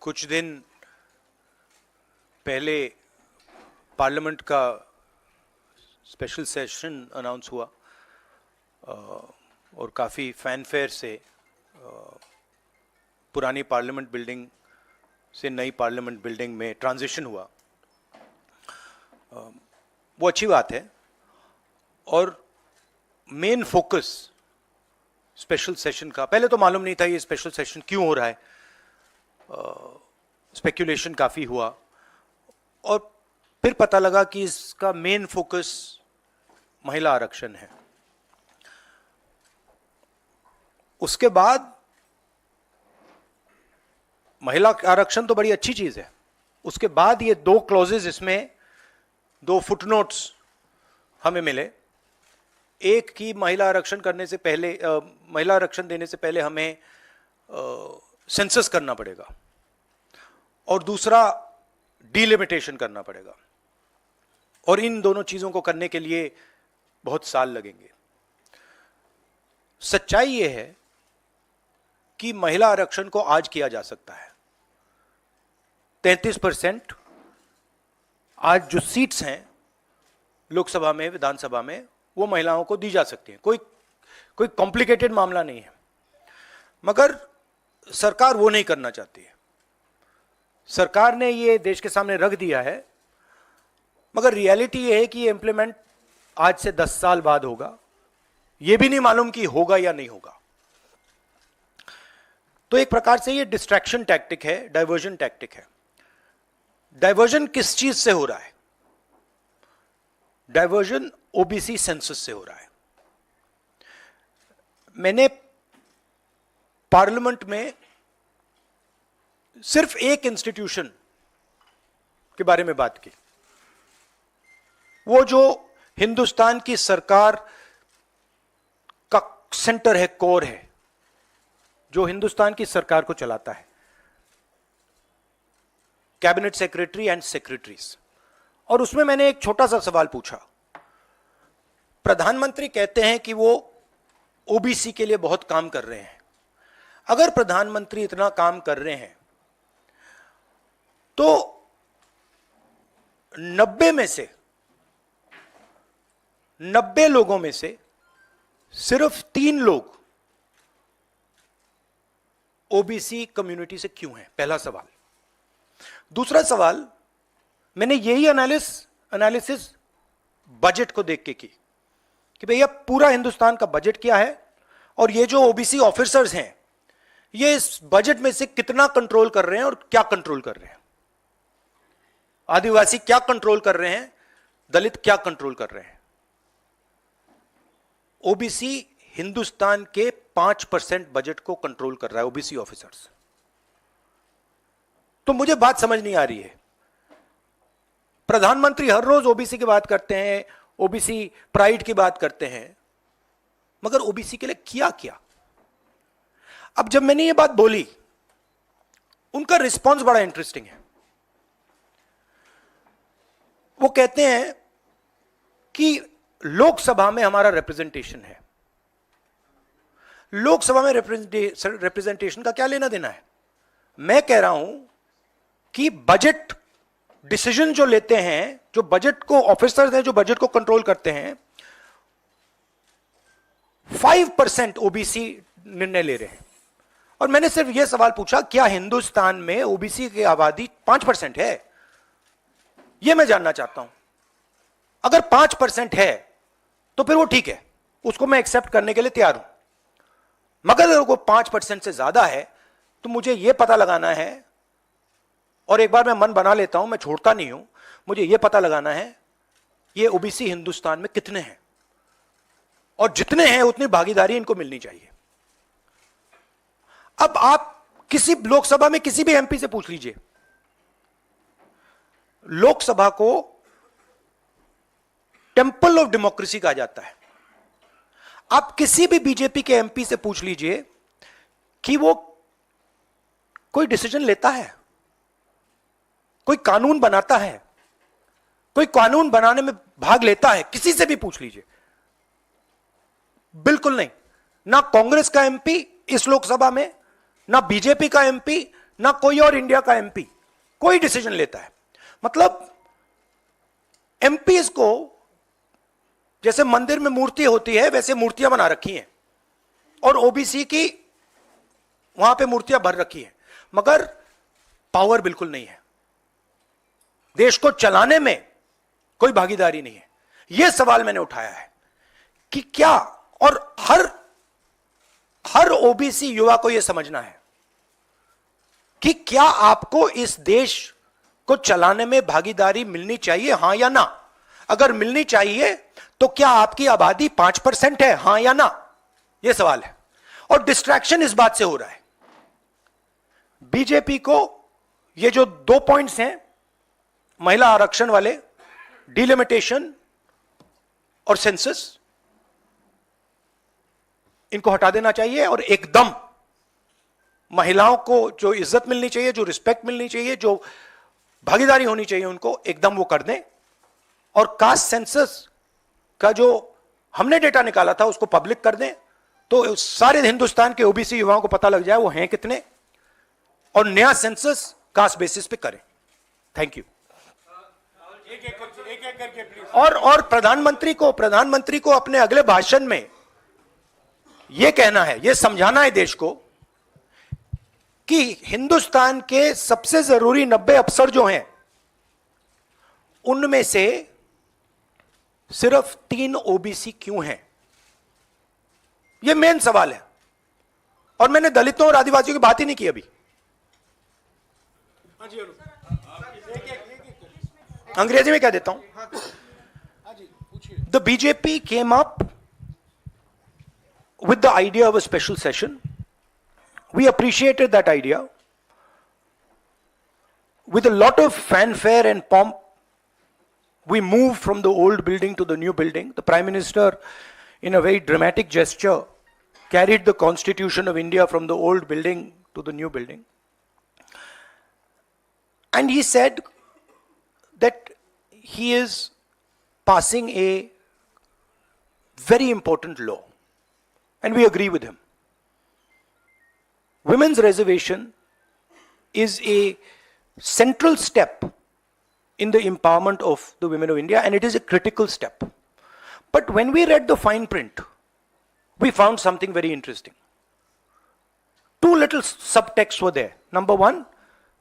कुछ दिन पहले पार्लियामेंट का स्पेशल सेशन अनाउंस हुआ और काफ़ी फैनफेयर से पुरानी पार्लियामेंट बिल्डिंग से नई पार्लियामेंट बिल्डिंग में ट्रांजिशन हुआ। वो अच्छी बात है और मेन फोकस स्पेशल सेशन का, पहले तो मालूम नहीं था ये स्पेशल सेशन क्यों हो रहा है, स्पेक्यूलेशन काफ़ी हुआ और फिर पता लगा कि इसका मेन फोकस महिला आरक्षण है। उसके बाद महिला आरक्षण तो बड़ी अच्छी चीज है, उसके बाद ये दो क्लॉजेज, इसमें दो फुटनोट्स हमें मिले। एक की महिला आरक्षण करने से पहले, महिला आरक्षण देने से पहले हमें सेंसस करना पड़ेगा और दूसरा डिलिमिटेशन करना पड़ेगा, और इन दोनों चीजों को करने के लिए बहुत साल लगेंगे। सच्चाई यह है कि महिला आरक्षण को आज किया जा सकता है। 33% आज जो सीट्स हैं लोकसभा में, विधानसभा में, वो महिलाओं को दी जा सकती हैं। कोई कॉम्प्लिकेटेड मामला नहीं है, मगर सरकार वो नहीं करना चाहती है। सरकार ने ये देश के सामने रख दिया है, मगर रियलिटी ये है कि ये इंप्लीमेंट आज से 10 साल बाद होगा। ये भी नहीं मालूम कि होगा या नहीं होगा। तो एक प्रकार से ये डिस्ट्रैक्शन टैक्टिक है, डाइवर्जन टैक्टिक है। डाइवर्जन किस चीज से हो रहा है? डाइवर्जन ओबीसी सेंसस से हो रहा है। मैंने पार्लियामेंट में सिर्फ एक इंस्टीट्यूशन के बारे में बात की, वो जो हिंदुस्तान की सरकार का सेंटर है, कोर है, जो हिंदुस्तान की सरकार को चलाता है, कैबिनेट सेक्रेटरी एंड सेक्रेटरीज। और उसमें मैंने एक छोटा सा सवाल पूछा। प्रधानमंत्री कहते हैं कि वो ओबीसी के लिए बहुत काम कर रहे हैं। अगर प्रधानमंत्री इतना काम कर रहे हैं तो 90 लोगों में से सिर्फ 3 लोग ओबीसी कम्युनिटी से क्यों हैं? पहला सवाल। दूसरा सवाल, मैंने यही एनालिसिस बजट को देख के की कि भैया पूरा हिंदुस्तान का बजट क्या है और ये जो ओबीसी ऑफिसर्स हैं ये इस बजट में से कितना कंट्रोल कर रहे हैं और क्या कंट्रोल कर रहे हैं। आदिवासी क्या कंट्रोल कर रहे हैं, दलित क्या कंट्रोल कर रहे हैं। ओबीसी हिंदुस्तान के 5% बजट को कंट्रोल कर रहा है, ओबीसी ऑफिसर्स। तो मुझे बात समझ नहीं आ रही है। प्रधानमंत्री हर रोज ओबीसी की बात करते हैं, ओबीसी प्राइड की बात करते हैं, मगर ओबीसी के लिए किया क्या? अब जब मैंने ये बात बोली, उनका रिस्पॉन्स बड़ा इंटरेस्टिंग है। वो कहते हैं कि लोकसभा में हमारा रिप्रेजेंटेशन है। लोकसभा में रिप्रेजेंटेशन का क्या लेना देना है? मैं कह रहा हूं कि बजट डिसीजन जो लेते हैं, जो बजट को ऑफिसर्स हैं, जो बजट को कंट्रोल करते हैं, 5% ओबीसी निर्णय ले रहे हैं। और मैंने सिर्फ यह सवाल पूछा, क्या हिंदुस्तान में ओबीसी की आबादी 5% है? यह मैं जानना चाहता हूं। अगर 5% है तो फिर वो ठीक है, उसको मैं एक्सेप्ट करने के लिए तैयार हूं। मगर अगर वो 5% से ज्यादा है तो मुझे यह पता लगाना है, और एक बार मैं मन बना लेता हूं, मैं छोड़ता नहीं हूं, मुझे यह पता लगाना है ये ओबीसी हिंदुस्तान में कितने हैं, और जितने हैं उतनी भागीदारी इनको मिलनी चाहिए। अब आप किसी लोकसभा में किसी भी एमपी से पूछ लीजिए, लोकसभा को टेंपल ऑफ डेमोक्रेसी कहा जाता है। आप किसी भी बीजेपी के एमपी से पूछ लीजिए कि वो कोई डिसीजन लेता है, कोई कानून बनाता है, कोई कानून बनाने में भाग लेता है, किसी से भी पूछ लीजिए। बिल्कुल नहीं। ना कांग्रेस का एमपी इस लोकसभा में, ना बीजेपी का एमपी, ना कोई और इंडिया का एमपी कोई डिसीजन लेता है। मतलब एमपीज को जैसे मंदिर में मूर्ति होती है वैसे मूर्तियां बना रखी हैं और ओबीसी की वहां पे मूर्तियां भर रखी हैं, मगर पावर बिल्कुल नहीं है, देश को चलाने में कोई भागीदारी नहीं है। यह सवाल मैंने उठाया है कि क्या, और हर ओबीसी युवा को यह समझना है कि क्या आपको इस देश को चलाने में भागीदारी मिलनी चाहिए, हां या ना? अगर मिलनी चाहिए तो क्या आपकी आबादी 5% है, हां या ना? यह सवाल है। और डिस्ट्रैक्शन इस बात से हो रहा है, बीजेपी को ये जो 2 पॉइंट्स हैं, महिला आरक्षण वाले, डिलिमिटेशन और सेंसस, इनको हटा देना चाहिए और एकदम महिलाओं को जो इज्जत मिलनी चाहिए, जो रिस्पेक्ट मिलनी चाहिए, जो भागीदारी होनी चाहिए, उनको एकदम वो कर दें। और कास्ट सेंसस का जो हमने डेटा निकाला था उसको पब्लिक कर दें, तो सारे हिंदुस्तान के ओबीसी युवाओं को पता लग जाए वो हैं कितने, और नया सेंसस कास्ट बेसिस पे करें। Thank you. और प्रधानमंत्री को अपने अगले भाषण में यह कहना है, यह समझाना है देश को कि हिंदुस्तान के सबसे जरूरी 90 अफसर जो हैं उनमें से सिर्फ 3 ओबीसी क्यों हैं? यह मेन सवाल है। और मैंने दलितों और आदिवासियों की बात ही नहीं की अभी। अंग्रेजी में कह देता हूं। The BJP came up with the idea of a special session. We appreciated that idea. With a lot of fanfare and pomp, we moved from the old building to the new building. The Prime Minister, in a very dramatic gesture, carried the Constitution of India from the old building to the new building. And he said that he is passing a very important law. And we agree with him. Women's reservation is a central step in the empowerment of the women of India, and it is a critical step. But when we read the fine print, we found something very interesting. 2 little subtexts were there. Number 1,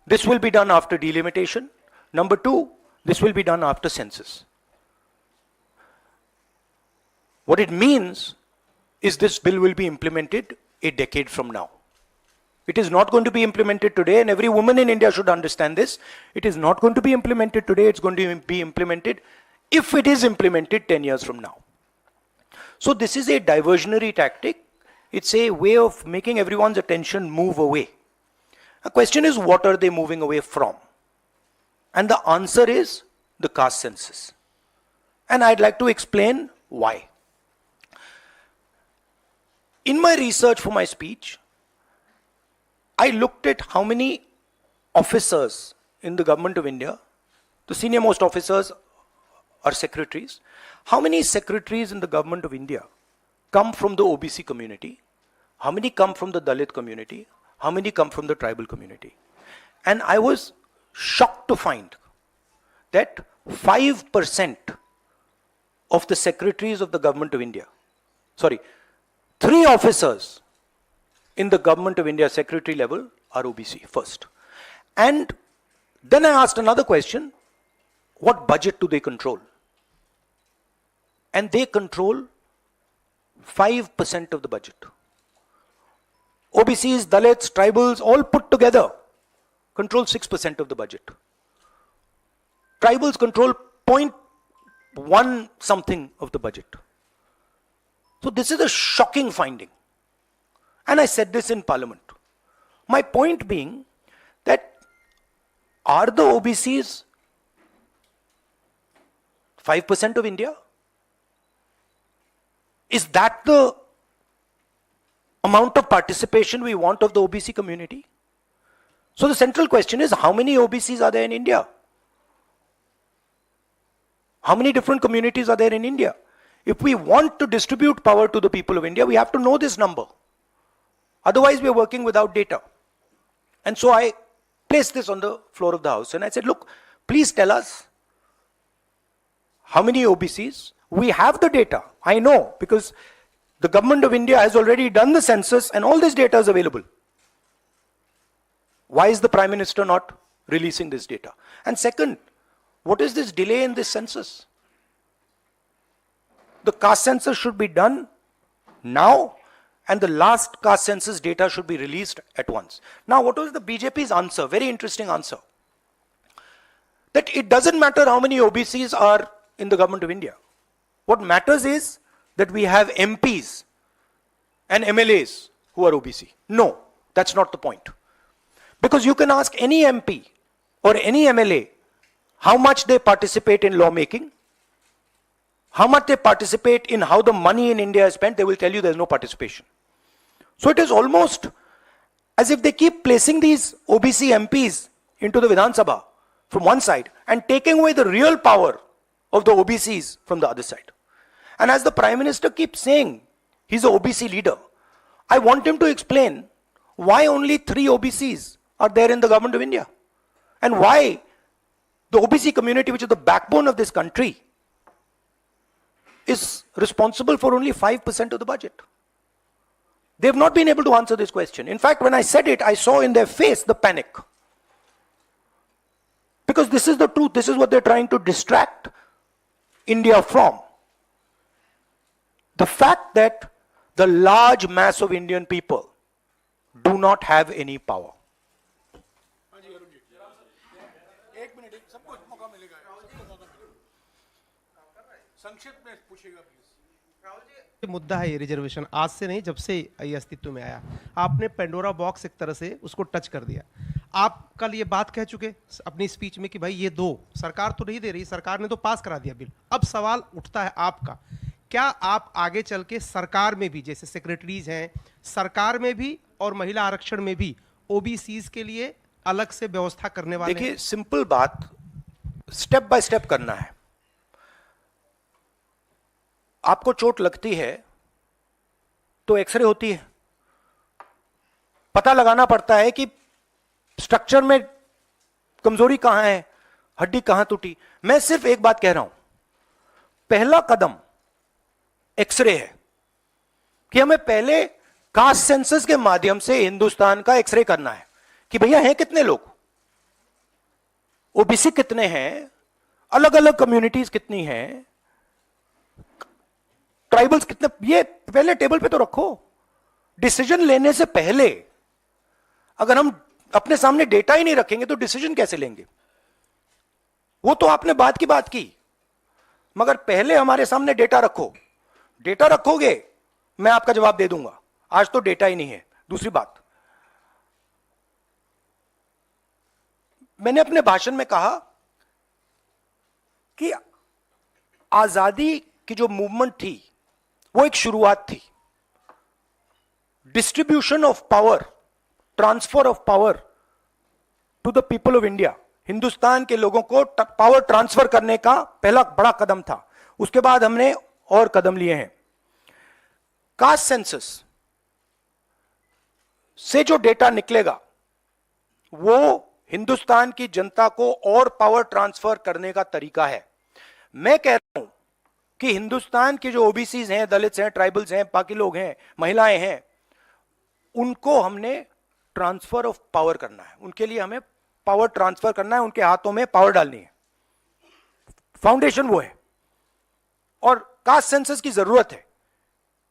this will be done after delimitation. Number 2, this will be done after census. What it means is this bill will be implemented a decade from now. It is not going to be implemented today, and every woman in India should understand this. It is not going to be implemented today, it's going to be implemented, if it is implemented, 10 years from now. So this is a diversionary tactic. It's a way of making everyone's attention move away. The question is, what are they moving away from? And the answer is the caste census. And I'd like to explain why. In my research for my speech, I looked at how many officers in the government of India, the senior most officers are secretaries, how many secretaries in the government of India come from the OBC community, how many come from the Dalit community, how many come from the tribal community. And I was shocked to find that 5% of the secretaries of the government of India, 3 officers in the government of India secretary level are OBC first. And then I asked another question, what budget do they control? And they control 5% of the budget. OBCs, Dalits, tribals, all put together control 6% of the budget. Tribals control 0.1 something of the budget. So this is a shocking finding. And I said this in Parliament. My point being that are the OBCs 5% of India? Is that the amount of participation we want of the OBC community? So the central question is, how many OBCs are there in India? How many different communities are there in India? If we want to distribute power to the people of India, we have to know this number. Otherwise, we are working without data. And so I placed this on the floor of the House and I said, look, please tell us how many OBCs. We have the data, I know, because the government of India has already done the census and all this data is available. Why is the Prime Minister not releasing this data? And second, what is this delay in this census? The caste census should be done now and the last caste census data should be released at once. Now, what was the BJP's answer? Very interesting answer. That it doesn't matter how many OBCs are in the government of India. What matters is that we have MPs and MLAs who are OBC. No, that's not the point. Because you can ask any MP or any MLA how much they participate in lawmaking, how much they participate in how the money in India is spent, they will tell you there's no participation. So it is almost as if they keep placing these OBC MPs into the Vidhan Sabha from one side and taking away the real power of the OBCs from the other side. And as the Prime Minister keeps saying, he's an OBC leader, I want him to explain why only 3 OBCs are there in the government of India. And why the OBC community, which is the backbone of this country, is responsible for only 5% of the budget. They have not been able to answer this question. In fact, when I said it, I saw in their face the panic. Because this is the truth. This is what they're trying to distract India from. The fact that the large mass of Indian people do not have any power. मुद्दा है ये reservation, आज से नहीं, जब से ये अस्तित्व में आया आपने पेंडोरा बॉक्स एक तरह से उसको टच कर दिया। आप कल ये बात कह चुके अपनी स्पीच में कि भाई ये दो, सरकार तो नहीं दे रही, सरकार ने तो पास करा दिया बिल। अब सवाल उठता है आपका, क्या आप आगे चल के सरकार में भी, जैसे सेक्रेटरीज हैं, सरकार में भी और महिला आरक्षण में भी ओबीसीज के लिए अलग से व्यवस्था करने वाले? देखिए, सिंपल बात, स्टेप बाय स्टेप करना है। आपको चोट लगती है तो एक्सरे होती है, पता लगाना पड़ता है कि स्ट्रक्चर में कमजोरी कहां है, हड्डी कहां टूटी। मैं सिर्फ एक बात कह रहा हूं, पहला कदम एक्सरे है कि हमें पहले कास्ट सेंसस के माध्यम से हिंदुस्तान का एक्सरे करना है कि भैया हैं कितने लोग, ओबीसी कितने हैं, अलग अलग कम्युनिटीज कितनी हैं, ट्राइबल्स कितने, ये पहले टेबल पे तो रखो। डिसीजन लेने से पहले अगर हम अपने सामने डेटा ही नहीं रखेंगे तो डिसीजन कैसे लेंगे? वो तो आपने बात की बात की, मगर पहले हमारे सामने डेटा रखो। डेटा रखोगे मैं आपका जवाब दे दूंगा, आज तो डेटा ही नहीं है। दूसरी बात, मैंने अपने भाषण में कहा कि आजादी की जो मूवमेंट थी वो एक शुरुआत थी। Distribution of power, transfer of power to the people of India, Hindustan के लोगों को पावर ट्रांसफर करने का पहला बड़ा कदम था। उसके बाद हमने और कदम लिए हैं। कास्ट सेंसस से जो डेटा निकलेगा वो हिंदुस्तान की जनता को और पावर ट्रांसफर करने का तरीका है। मैं कह रहा हूं कि हिंदुस्तान के जो ओबीसीज हैं, दलित्स हैं, ट्राइबल्स हैं, बाकी लोग हैं, महिलाएं हैं, उनको हमने ट्रांसफर ऑफ पावर करना है। उनके लिए हमें पावर ट्रांसफर करना है, उनके हाथों में पावर डालनी है। फाउंडेशन वो है और कास्ट सेंसस की जरूरत है,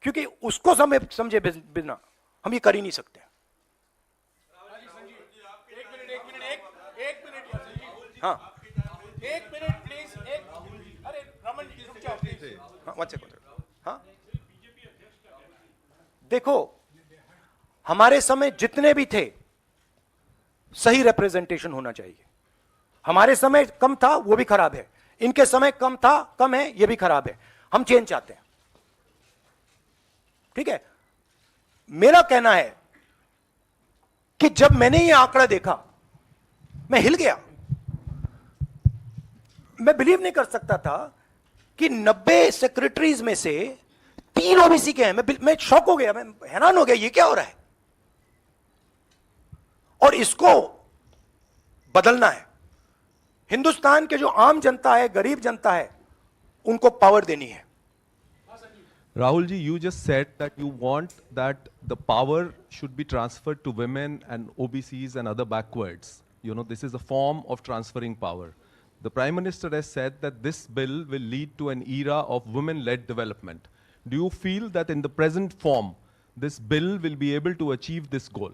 क्योंकि उसको समझे बिना हम ये कर ही नहीं सकते। हाँ, एक मिनट प्लीज, अरे रमन जी रुक जाओ प्लीज। हाँ, 1 सेकंड। हाँ, देखो, हमारे समय जितने भी थे सही रिप्रेजेंटेशन होना चाहिए। हमारे समय कम था, वो भी खराब है। इनके समय कम था, कम है, ये भी खराब है। हम चेंज चाहते हैं, ठीक है। मेरा कहना है कि जब मैंने ये आंकड़ा देखा मैं हिल गया। मैं बिलीव नहीं कर सकता था कि 90 सेक्रेटरीज में से 3 ओबीसी के हैं। मैं शॉक हो गया, मैं हैरान हो गया, ये क्या हो रहा है। और इसको बदलना है। हिंदुस्तान के जो आम जनता है, गरीब जनता है, उनको पावर देनी है। Rahul ji, you just said that you want that the power should be transferred to women and OBCs and other backwards. You know, this is a form of transferring power. The Prime Minister has said that this bill will lead to an era of women-led development. Do you feel that in the present form, this bill will be able to achieve this goal?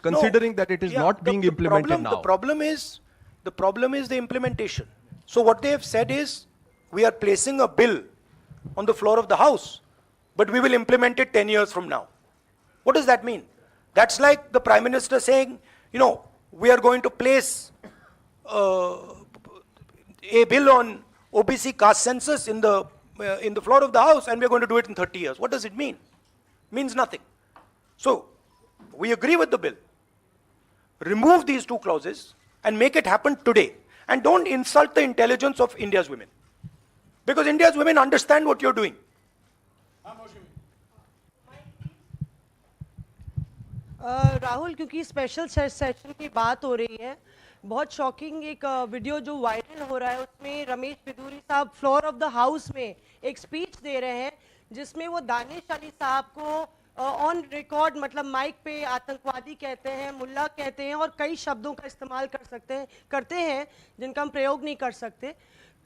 Considering that it is Yeah, not being implemented now. The problem is the implementation. So what they have said is, we are placing a bill on the floor of the House, but we will implement it 10 years from now. What does that mean? That's like the Prime Minister saying, you know, we are going to place a bill on OBC caste census in the floor of the House, and we are going to do it in 30 years. What does it mean? Means nothing. So we agree with the bill. Remove these two clauses and make it happen today. And don't insult the intelligence of India's women. Because India's women understand what you're doing. Rahul, क्योंकि special session की बात हो रही है, बहुत shocking एक video जो viral हो रहा है, उसमें रमेश बिदूरी साहब फ्लोर ऑफ द हाउस में एक स्पीच दे रहे हैं, जिसमें वो दानिश अली साहब को ऑन रिकॉर्ड, मतलब माइक पे आतंकवादी कहते हैं, मुल्ला कहते हैं और कई शब्दों का इस्तेमाल करते हैं जिनका हम प्रयोग नहीं कर सकते।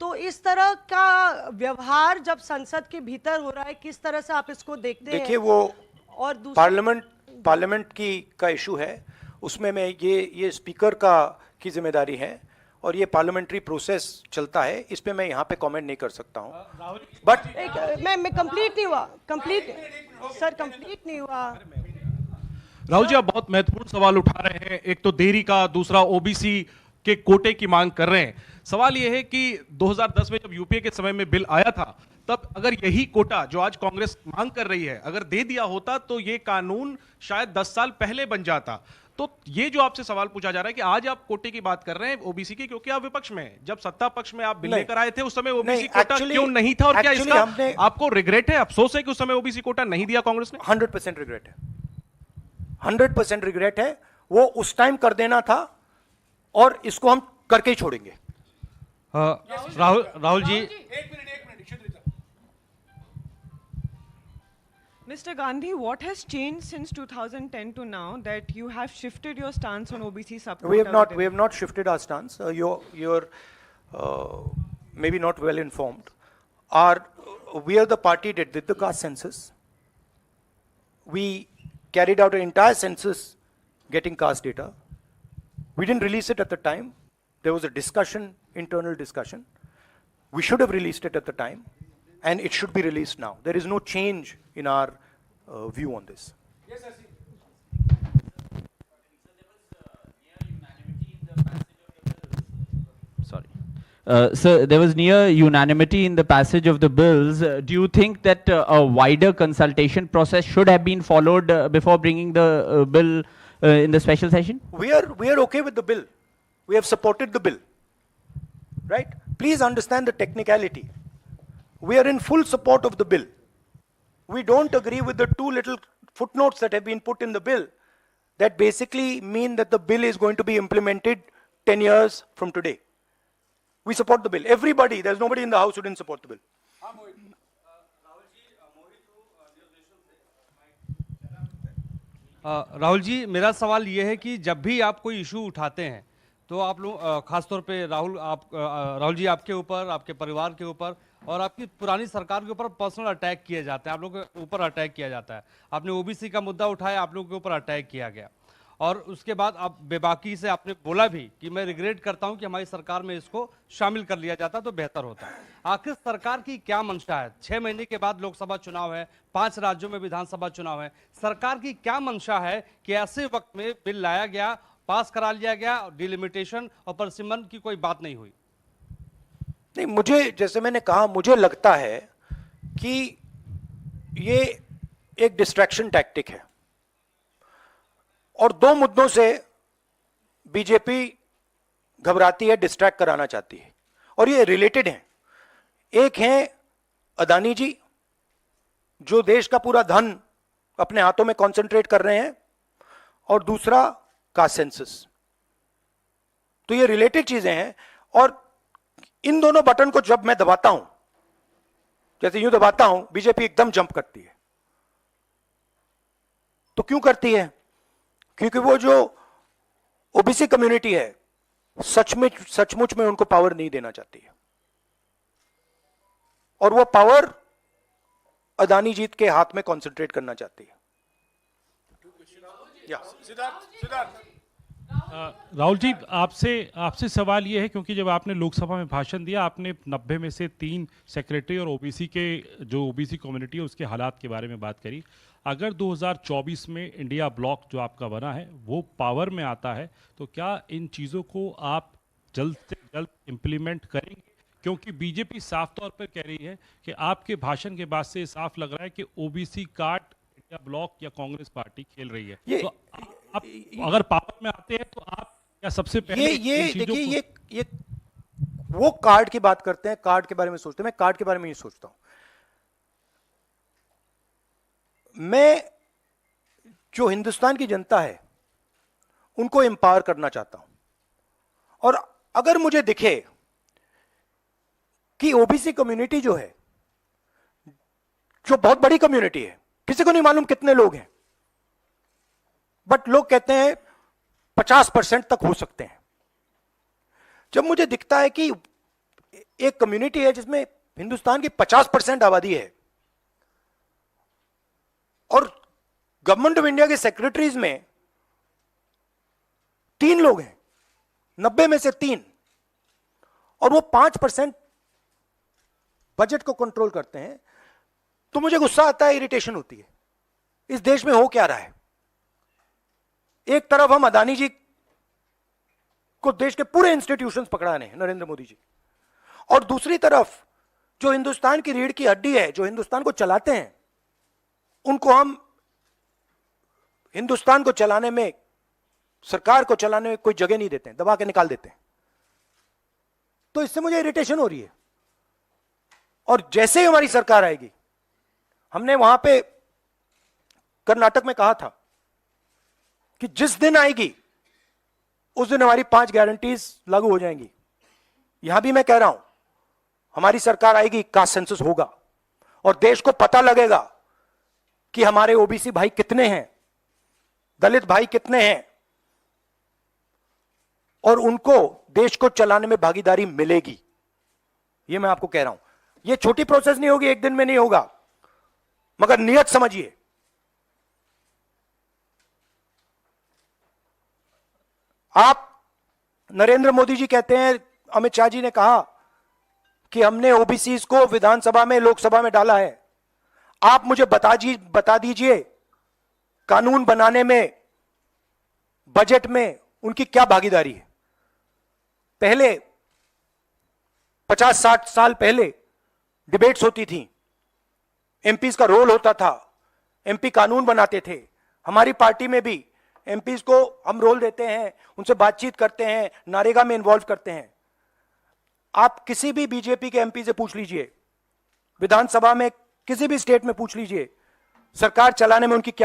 तो इस तरह का व्यवहार जब संसद के भीतर हो रहा है, किस तरह से आप इसको देखते हैं? देखिए, वो और पार्लियामेंट का इशू है, उसमें मैं ये स्पीकर की जिम्मेदारी है और ये पार्लियामेंट्री प्रोसेस चलता है, इस पे मैं यहाँ पे कमेंट नहीं कर सकता हूँ। बट मैं कंप्लीट नहीं हुआ, कंप्लीट नहीं हुआ। राहुल जी, आप बहुत महत्वपूर्ण सवाल उठा रहे हैं, एक तो देरी का, दूसरा ओबीसी के कोटे की मांग कर रहे हैं। सवाल यह है कि 2010 में जब यूपीए के समय में बिल आया था, तब अगर यही कोटा जो आज कांग्रेस मांग कर रही है अगर दे दिया होता तो ये कानून शायद 10 साल पहले बन जाता। तो ये जो आपसे सवाल पूछा जा रहा है कि आज आप कोटे की बात कर रहे हैं ओबीसी की, क्योंकि आप विपक्ष में हैं, जब सत्ता पक्ष में आप बिल लेकर आए थे उस समय ओबीसी कोटा क्यों नहीं था, और क्या इसका आपको रिग्रेट है, अफसोस है कि उस समय ओबीसी कोटा नहीं दिया कांग्रेस ने? 100% रिग्रेट है, 100% रिग्रेट है। वो उस टाइम कर देना था और इसको हम करके ही छोड़ेंगे। Rahul ji, Mr. Gandhi, what has changed since 2010 to now that you have shifted your stance on OBC subquota? We have not shifted our stance. You're maybe not well informed. We are the party that did the caste census. We carried out an entire census getting caste data. We didn't release it at the time. There was a discussion, internal discussion. We should have released it at the time, and it should be released now. There is no change in our view on this. Yes, I see. So there was near unanimity in the passage of the bills. Do you think that a wider consultation process should have been followed before bringing the bill in the special session? We are okay with the bill. We have supported the bill. Right? Please understand the technicality. We are in full support of the bill. We don't agree with the two little footnotes that have been put in the bill that basically mean that the bill is going to be implemented 10 years from today. We support the bill. Everybody, there's nobody in the house who didn't support the bill. Rahul ji, मेरा सवाल ये है कि जब भी आप कोई issue उठाते हैं तो आप लोग खासतौर पे राहुल जी, आपके ऊपर, आपके परिवार के ऊपर और आपकी पुरानी सरकार के ऊपर पर्सनल अटैक किए जाते हैं, आप लोगों के ऊपर अटैक किया जाता है। आपने ओबीसी का मुद्दा उठाया, आप लोगों के ऊपर अटैक किया गया, और उसके बाद आप बेबाकी से आपने बोला भी कि मैं रिग्रेट करता हूं कि हमारी सरकार में इसको शामिल कर लिया जाता तो बेहतर होता। आखिर सरकार की क्या मंशा है? 6 महीने के बाद लोकसभा चुनाव है, 5 राज्यों में विधानसभा चुनाव है, सरकार की क्या मंशा है कि ऐसे वक्त में बिल लाया गया, पास करा लिया गया, डिलिमिटेशन और परसिमन की कोई बात नहीं हुई? नहीं, मुझे, जैसे मैंने कहा, मुझे लगता है कि ये एक डिस्ट्रैक्शन टैक्टिक है और 2 मुद्दों से बीजेपी घबराती है, डिस्ट्रैक्ट कराना चाहती है, और ये रिलेटेड हैं। एक है अदानी जी, जो देश का पूरा धन अपने हाथों में कॉन्सेंट्रेट कर रहे हैं, और दूसरा कास्ट सेंसस। तो ये रिलेटेड चीजें हैं, और इन दोनों बटन को जब मैं दबाता हूं, जैसे यूं दबाता हूं, बीजेपी एकदम जंप करती है। तो क्यों करती है? क्योंकि वो जो ओबीसी कम्युनिटी है, सचमुच में उनको पावर नहीं देना चाहती है, और वो पावर अदानी जीत के हाथ में कंसंट्रेट करना चाहती है। राहुल जी, आपसे सवाल ये है, क्योंकि जब आपने लोकसभा में भाषण दिया, आपने 90 में से 3 सेक्रेटरी और ओबीसी के जो ओबीसी कम्युनिटी है उसके हालात के बारे में बात करी। अगर 2024 में इंडिया ब्लॉक जो आपका बना है वो पावर में आता है, तो क्या इन चीज़ों को आप जल्द से जल्द इम्प्लीमेंट करेंगे? क्योंकि बीजेपी साफ तौर पर कह रही है कि आपके भाषण के बाद से साफ लग रहा है कि ओबीसी कार्ड इंडिया ब्लॉक या कांग्रेस पार्टी खेल रही है। तो आप अगर पावर में आते हैं तो आप क्या सबसे पहले ये देखिए, ये वो कार्ड की बात करते हैं, कार्ड के बारे में सोचते हैं। मैं कार्ड के बारे में नहीं सोचता हूं। मैं जो हिंदुस्तान की जनता है उनको एम्पावर करना चाहता हूं, और अगर मुझे दिखे कि ओबीसी कम्युनिटी जो है, जो बहुत बड़ी कम्युनिटी है, किसी को नहीं मालूम कितने लोग हैं, बट लोग कहते हैं 50% तक हो सकते हैं। जब मुझे दिखता है कि एक कम्युनिटी है जिसमें हिंदुस्तान की 50% आबादी है, और गवर्नमेंट ऑफ इंडिया के सेक्रेटरीज में 3 लोग हैं, 90 में से 3, और वो 5% बजट को कंट्रोल करते हैं, तो मुझे गुस्सा आता है, इरिटेशन होती है। इस देश में हो क्या रहा है? एक तरफ हम अदानी जी को देश के पूरे इंस्टीट्यूशंस पकड़ाने हैं, नरेंद्र मोदी जी, और दूसरी तरफ जो हिंदुस्तान की रीढ़ की हड्डी है, जो हिंदुस्तान को चलाते हैं, उनको हम हिंदुस्तान को चलाने में, सरकार को चलाने में कोई जगह नहीं देते हैं, दबा के निकाल देते हैं। तो इससे मुझे इरिटेशन हो रही है। और जैसे ही हमारी सरकार आएगी, हमने वहां पे कर्नाटक में कहा था कि जिस दिन आएगी उस दिन हमारी 5 गारंटीज लागू हो जाएंगी। यहां भी मैं कह रहा हूं, हमारी सरकार आएगी, कास्ट सेंसस होगा, और देश को पता लगेगा कि हमारे ओबीसी भाई कितने हैं, दलित भाई कितने हैं, और उनको देश को चलाने में भागीदारी मिलेगी। यह मैं आपको कह रहा हूं। यह छोटी प्रोसेस नहीं होगी, एक दिन में नहीं होगा, मगर नियत समझिए। आप, नरेंद्र मोदी जी कहते हैं, अमित शाह जी ने कहा कि हमने ओबीसी को विधानसभा में, लोकसभा में डाला है। आप मुझे बता दीजिए कानून बनाने में, बजट में उनकी क्या भागीदारी है। पहले 50-60 साल पहले डिबेट्स होती थी, एमपीज का रोल होता था, एमपी कानून बनाते थे। हमारी पार्टी में भी एमपीज को हम रोल देते हैं, उनसे बातचीत करते हैं, नारेगा में इन्वॉल्व करते हैं। आप किसी भी बीजेपी के एमपी से पूछ लीजिए, विधानसभा में किसी भी स्टेट में पूछ लीजिए, सरकार चलाने में उनकी क्या